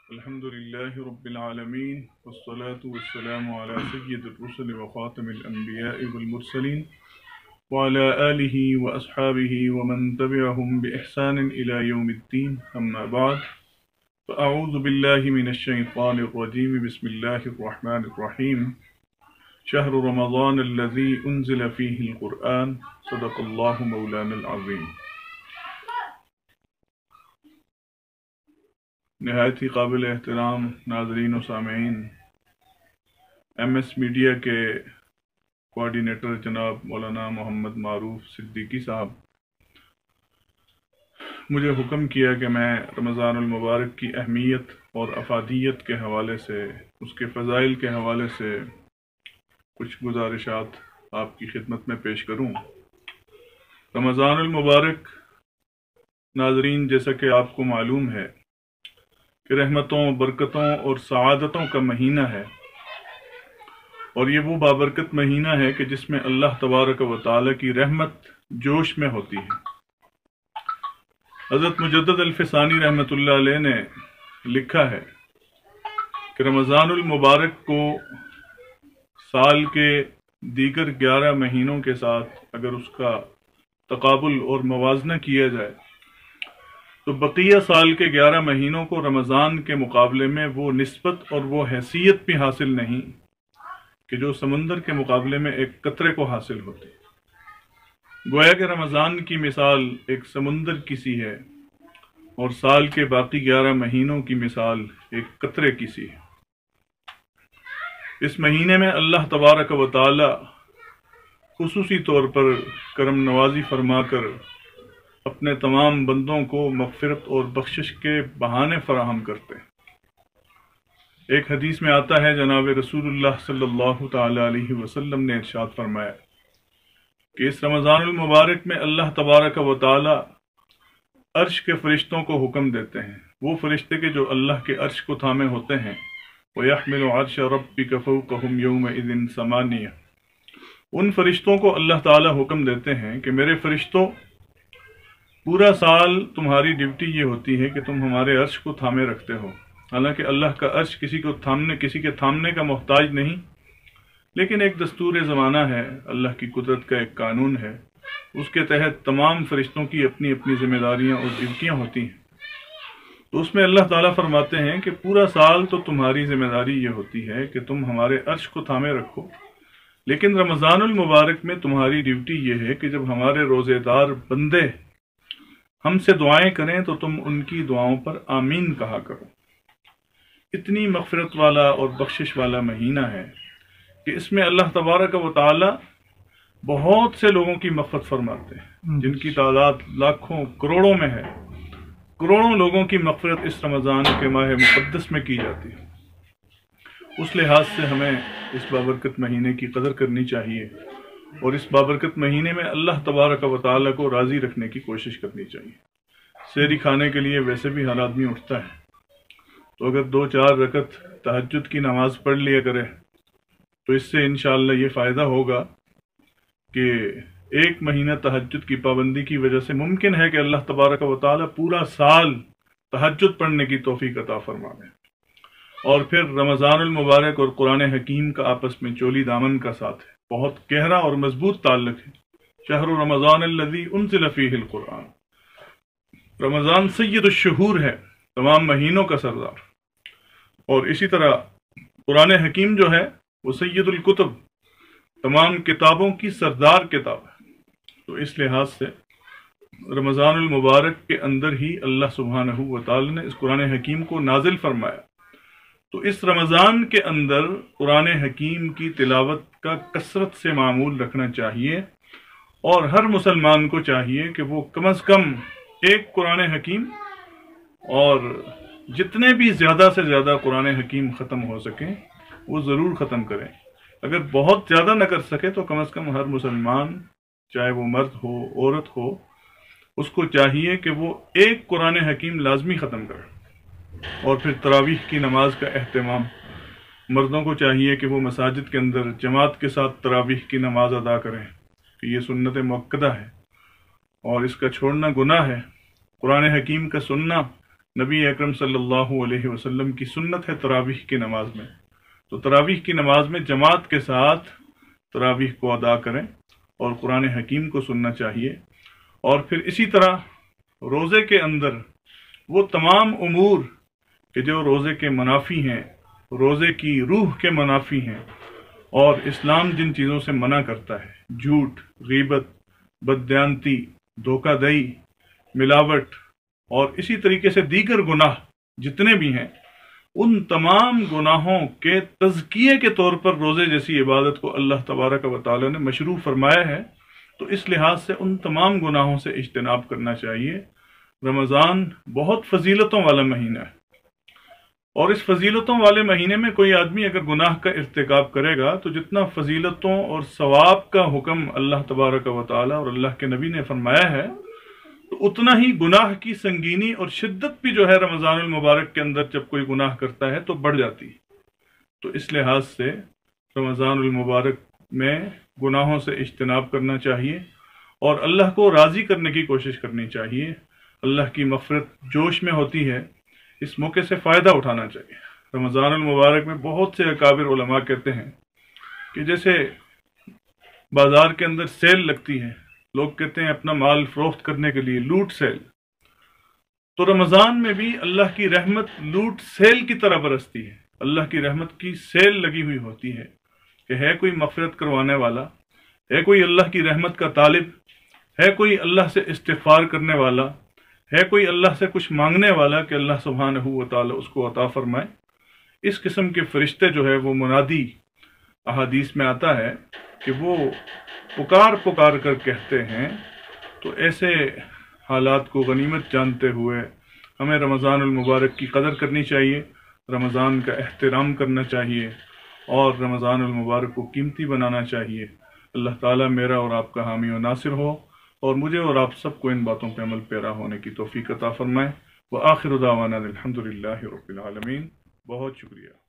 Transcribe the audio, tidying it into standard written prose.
الحمد لله رب العالمين والصلاة والسلام على سيد الرسل وخاتم الأنبياء والمرسلين وعلى آله وأصحابه ومن تبعهم بإحسان إلى يوم الدين أما بعد فأعوذ بالله من الشيطان الرجيم بسم الله الرحمن الرحيم شهر رمضان الذي أنزل فيه القرآن صدق الله مولانا العظيم۔ نہایت ہی قابل احترام ناظرین و سامعین، ایم ایس میڈیا کے کوارڈینیٹر جناب مولانا محمد معروف صدیقی صاحب مجھے حکم کیا کہ میں رمضان المبارک کی اہمیت اور افادیت کے حوالے سے، اس کے فضائل کے حوالے سے کچھ گزارشات آپ کی خدمت میں پیش کروں۔ رمضان المبارک ناظرین، جیسا کہ آپ کو معلوم ہے کہ رحمتوں، برکتوں اور سعادتوں کا مہینہ ہے، اور یہ وہ بابرکت مہینہ ہے کہ جس میں اللہ تبارک و تعالی کی رحمت جوش میں ہوتی ہے۔ حضرت مجدد الفسانی رحمۃ اللہ علیہ نے لکھا ہے کہ رمضان المبارک کو سال کے دیگر 11 مہینوں کے ساتھ اگر اس کا تقابل اور موازنہ کیا جائے تو بقیہ سال کے 11 مہینوں کو رمضان کے مقابلے میں وہ نسبت اور وہ حیثیت بھی حاصل نہیں کہ جو سمندر کے مقابلے میں ایک قطرے کو حاصل ہوتی۔ گویا کہ رمضان کی مثال ایک سمندر کی سی ہے اور سال کے باقی 11 مہینوں کی مثال ایک قطرے کی سی ہے۔ اس مہینے میں اللہ تبارک و تعالی خصوصی طور پر کرم نوازی فرما کر اپنے تمام بندوں کو مغفرت اور بخشش کے بہانے فراہم کرتے ہیں۔ ایک حدیث میں آتا ہے، جناب رسول اللہ صلی اللہ تعالی علیہ وسلم نے ارشاد فرمایا کہ اس رمضان المبارک میں اللہ تبارک و تعالی عرش کے فرشتوں کو حکم دیتے ہیں، وہ فرشتے کے جو اللہ کے عرش کو تھامے ہوتے ہیں، وَيَحْمِلُ عَرْشَ رَبِّكَ فَوْقَهُمْ يَوْمَئِذٍ ثَمَانِيَةٌ۔ ان فرشتوں کو اللہ تعالی حکم دیتے ہیں کہ میرے فرشتوں، پورا سال تمہاری ڈیوٹی یہ ہوتی ہے کہ تم ہمارے عرش کو تھامے رکھتے ہو۔ حالانکہ اللہ کا عرش کسی کے تھامنے کا محتاج نہیں، لیکن ایک دستور زمانہ ہے، اللہ کی قدرت کا ایک قانون ہے، اس کے تحت تمام فرشتوں کی اپنی اپنی ذمہ داریاں اور ڈیوٹیاں ہوتی ہیں۔ تو اس میں اللہ تعالیٰ فرماتے ہیں کہ پورا سال تو تمہاری ذمہ داری یہ ہوتی ہے کہ تم ہمارے عرش کو تھامے رکھو، لیکن رمضان المبارک میں تمہاری ڈیوٹی یہ ہے کہ جب ہمارے روزے دار بندے ہم سے دعائیں کریں تو تم ان کی دعاؤں پر آمین کہا کرو۔ اتنی مغفرت والا اور بخشش والا مہینہ ہے کہ اس میں اللہ تبارک و تعالی بہت سے لوگوں کی مغفرت فرماتے ہیں، جن کی تعداد لاکھوں کروڑوں میں ہے۔ کروڑوں لوگوں کی مغفرت اس رمضان کے ماہ مقدس میں کی جاتی ہے۔ اس لحاظ سے ہمیں اس بابرکت مہینے کی قدر کرنی چاہیے اور اس بابرکت مہینے میں اللہ تبارک و تعالی کو راضی رکھنے کی کوشش کرنی چاہیے۔ سحری کھانے کے لیے ویسے بھی ہر آدمی اٹھتا ہے، تو اگر 2-4 رکعت تہجد کی نماز پڑھ لیا کرے تو اس سے انشاءاللہ یہ فائدہ ہوگا کہ ایک مہینہ تہجد کی پابندی کی وجہ سے ممکن ہے کہ اللہ تبارک و تعالی پورا سال تہجد پڑھنے کی توفیق عطا فرمائے۔ اور پھر رمضان المبارک اور قرآن حکیم کا آپس میں چولی دامن کا ساتھ ہے، بہت گہرا اور مضبوط تعلق ہے۔ شہر رمضان الذی انزل فیہ القرآن، رمضان سید الشہور ہے، تمام مہینوں کا سردار، اور اسی طرح قرآن حکیم جو ہے وہ سید الکتب، تمام کتابوں کی سردار کتاب ہے۔ تو اس لحاظ سے رمضان المبارک کے اندر ہی اللہ سبحانہ و تعالی نے اس قرآن حکیم کو نازل فرمایا۔ تو اس رمضان کے اندر قرآن حکیم کی تلاوت کا کثرت سے معمول رکھنا چاہیے، اور ہر مسلمان کو چاہیے کہ وہ کم از کم ایک قرآن حکیم، اور جتنے بھی زیادہ سے زیادہ قرآن حکیم ختم ہو سکیں وہ ضرور ختم کریں۔ اگر بہت زیادہ نہ کر سکے تو کم از کم ہر مسلمان، چاہے وہ مرد ہو عورت ہو، اس کو چاہیے کہ وہ ایک قرآن حکیم لازمی ختم کرے۔ اور پھر تراویح کی نماز کا اہتمام، مردوں کو چاہیے کہ وہ مساجد کے اندر جماعت کے ساتھ تراویح کی نماز ادا کریں، کہ یہ سنت مؤکدہ ہے اور اس کا چھوڑنا گناہ ہے۔ قرآن حکیم کا سننا نبی اکرم صلی اللہ علیہ وسلم کی سنت ہے تراویح کی نماز میں، تو تراویح کی نماز میں جماعت کے ساتھ تراویح کو ادا کریں اور قرآن حکیم کو سننا چاہیے۔ اور پھر اسی طرح روزے کے اندر وہ تمام امور کہ جو روزے کے منافی ہیں، روزے کی روح کے منافی ہیں، اور اسلام جن چیزوں سے منع کرتا ہے، جھوٹ، غیبت، بددیانتی، دھوکہ دہی، ملاوٹ اور اسی طریقے سے دیگر گناہ جتنے بھی ہیں، ان تمام گناہوں کے تزکیے کے طور پر روزے جیسی عبادت کو اللہ تبارک و تعالی نے مشروع فرمایا ہے۔ تو اس لحاظ سے ان تمام گناہوں سے اجتناب کرنا چاہیے۔ رمضان بہت فضیلتوں والا مہینہ ہے، اور اس فضیلتوں والے مہینے میں کوئی آدمی اگر گناہ کا ارتکاب کرے گا تو جتنا فضیلتوں اور ثواب کا حکم اللہ تبارک و تعالی اور اللہ کے نبی نے فرمایا ہے، تو اتنا ہی گناہ کی سنگینی اور شدت بھی جو ہے رمضان المبارک کے اندر جب کوئی گناہ کرتا ہے تو بڑھ جاتی ہے۔ تو اس لحاظ سے رمضان المبارک میں گناہوں سے اجتناب کرنا چاہیے اور اللہ کو راضی کرنے کی کوشش کرنی چاہیے۔ اللہ کی مغفرت جوش میں ہوتی ہے، اس موقع سے فائدہ اٹھانا چاہیے۔ رمضان المبارک میں بہت سے اکابر علماء کہتے ہیں کہ جیسے بازار کے اندر سیل لگتی ہے، لوگ کہتے ہیں اپنا مال فروخت کرنے کے لیے لوٹ سیل، تو رمضان میں بھی اللہ کی رحمت لوٹ سیل کی طرح برستی ہے۔ اللہ کی رحمت کی سیل لگی ہوئی ہوتی ہے کہ ہے کوئی مغفرت کروانے والا، ہے کوئی اللہ کی رحمت کا طالب، ہے کوئی اللہ سے استغفار کرنے والا، ہے کوئی اللہ سے کچھ مانگنے والا کہ اللہ سبحانہ و تعالی اس کو عطا فرمائے۔ اس قسم کے فرشتے جو ہے وہ منادی احادیث میں آتا ہے کہ وہ پکار پکار کر کہتے ہیں۔ تو ایسے حالات کو غنیمت جانتے ہوئے ہمیں رمضان المبارک کی قدر کرنی چاہیے، رمضان کا احترام کرنا چاہیے اور رمضان المبارک کو قیمتی بنانا چاہیے۔ اللہ تعالیٰ میرا اور آپ کا حامی و ناصر ہو اور مجھے اور آپ سب کو ان باتوں پہ عمل پیرا ہونے کی توفیق عطا فرمائے۔ وآخر دعوانا الحمد للہ رب العالمین۔ بہت شکریہ۔